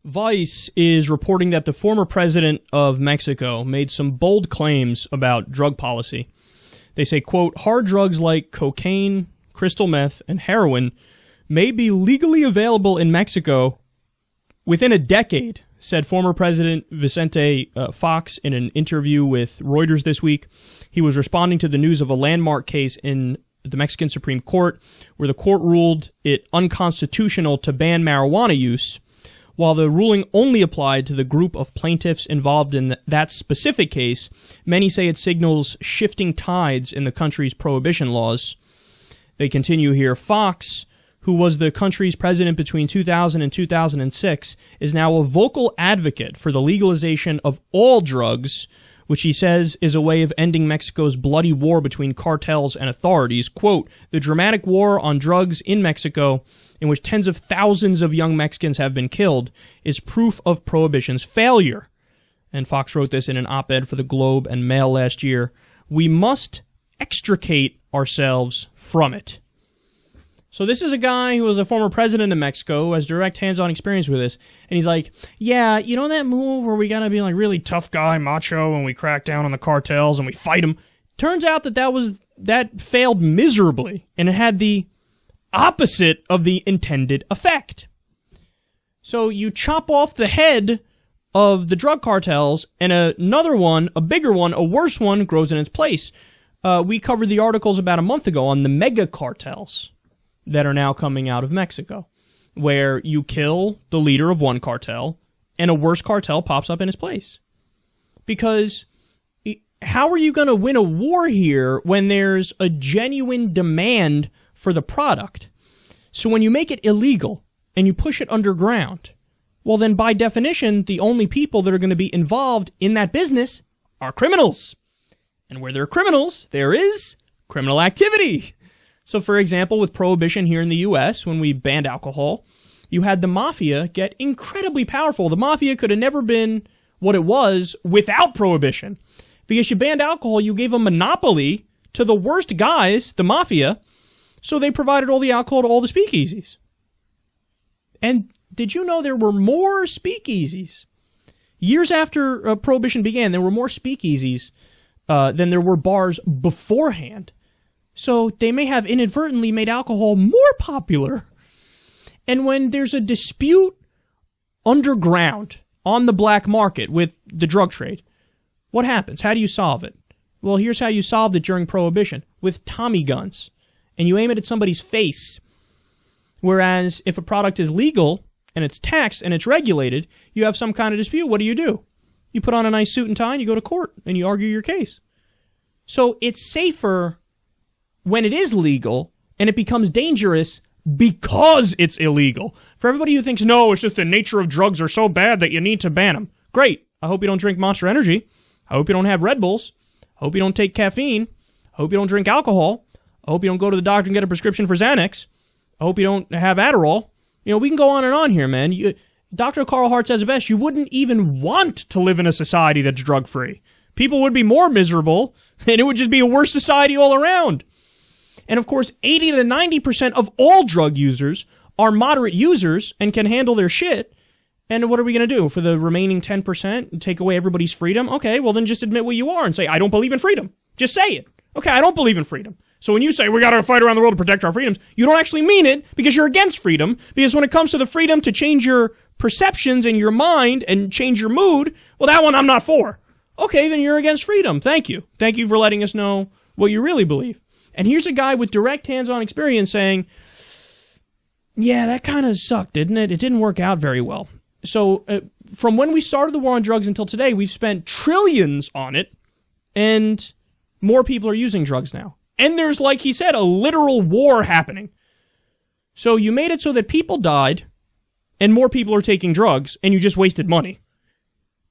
Vice is reporting that the former president of Mexico made some bold claims about drug policy. They say, quote, hard drugs like cocaine, crystal meth, and heroin may be legally available in Mexico within a decade, said former President Vicente Fox in an interview with Reuters this week. He was responding to the news of a landmark case in the Mexican Supreme Court where the court ruled it unconstitutional to ban marijuana use. While the ruling only applied to the group of plaintiffs involved in that specific case, many say it signals shifting tides in the country's prohibition laws. They continue here. Fox, who was the country's president between 2000 and 2006, is now a vocal advocate for the legalization of all drugs, which he says is a way of ending Mexico's bloody war between cartels and authorities. Quote, the dramatic war on drugs in Mexico, in which tens of thousands of young Mexicans have been killed, is proof of prohibition's failure. And Fox wrote this in an op-ed for the Globe and Mail last year. We must extricate ourselves from it. So this is a guy who was a former president of Mexico, who has direct hands-on experience with this, and he's like, yeah, you know that move where we gotta be like really tough guy, macho, and we crack down on the cartels and we fight them? Turns out that failed miserably, and it had the opposite of the intended effect. So you chop off the head of the drug cartels, and another one, a bigger one, a worse one, grows in its place. We covered the articles about a month ago on the mega cartels that are now coming out of Mexico, where you kill the leader of one cartel and a worse cartel pops up in his place. Because how are you going to win a war here when there's a genuine demand for the product? So when you make it illegal and you push it underground, well then by definition, the only people that are going to be involved in that business are criminals. And where there are criminals, there is criminal activity. So, for example, with prohibition here in the U.S., when we banned alcohol, you had the mafia get incredibly powerful. The mafia could have never been what it was without prohibition. Because you banned alcohol, you gave a monopoly to the worst guys, the mafia, so they provided all the alcohol to all the speakeasies. And did you know there were more speakeasies? Years after prohibition began, there were more speakeasies than there were bars beforehand. So they may have inadvertently made alcohol more popular. And when there's a dispute underground on the black market with the drug trade, what happens? How do you solve it? Well, here's how you solved it during Prohibition, with Tommy guns. And you aim it at somebody's face. Whereas if a product is legal and it's taxed and it's regulated, you have some kind of dispute. What do? You put on a nice suit and tie and you go to court and you argue your case. So it's safer when it is legal, and it becomes dangerous because it's illegal. For everybody who thinks, no, it's just the nature of drugs are so bad that you need to ban them. Great. I hope you don't drink Monster Energy. I hope you don't have Red Bulls. I hope you don't take caffeine. I hope you don't drink alcohol. I hope you don't go to the doctor and get a prescription for Xanax. I hope you don't have Adderall. You know, we can go on here, man. Dr. Carl Hart says it best. You wouldn't even want to live in a society that's drug-free. People would be more miserable, and it would just be a worse society all around. And of course, 80 to 90% of all drug users are moderate users and can handle their shit. And what are we going to do for the remaining 10%? Take away everybody's freedom? Okay, well then just admit what you are and say, I don't believe in freedom. Just say it. Okay, I don't believe in freedom. So when you say we got to fight around the world to protect our freedoms, you don't actually mean it because you're against freedom. Because when it comes to the freedom to change your perceptions and your mind and change your mood, well, that one I'm not for. Okay, then you're against freedom. Thank you. Thank you for letting us know what you really believe. And here's a guy with direct hands-on experience saying, yeah, that kind of sucked, didn't it? It didn't work out very well. So from when we started the war on drugs until today, we've spent trillions on it, and more people are using drugs now. And there's, like he said, a literal war happening. So you made it so that people died, and more people are taking drugs, and you just wasted money.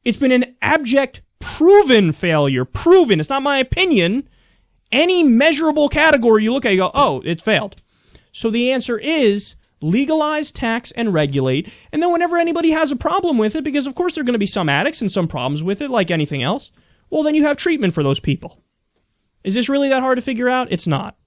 It's been an abject, proven failure. Proven. It's not my opinion. Any measurable category you look at, you go, oh, it failed. So the answer is legalize, tax, and regulate. And then whenever anybody has a problem with it, because of course there are going to be some addicts and some problems with it, like anything else, well, then you have treatment for those people. Is this really that hard to figure out? It's not.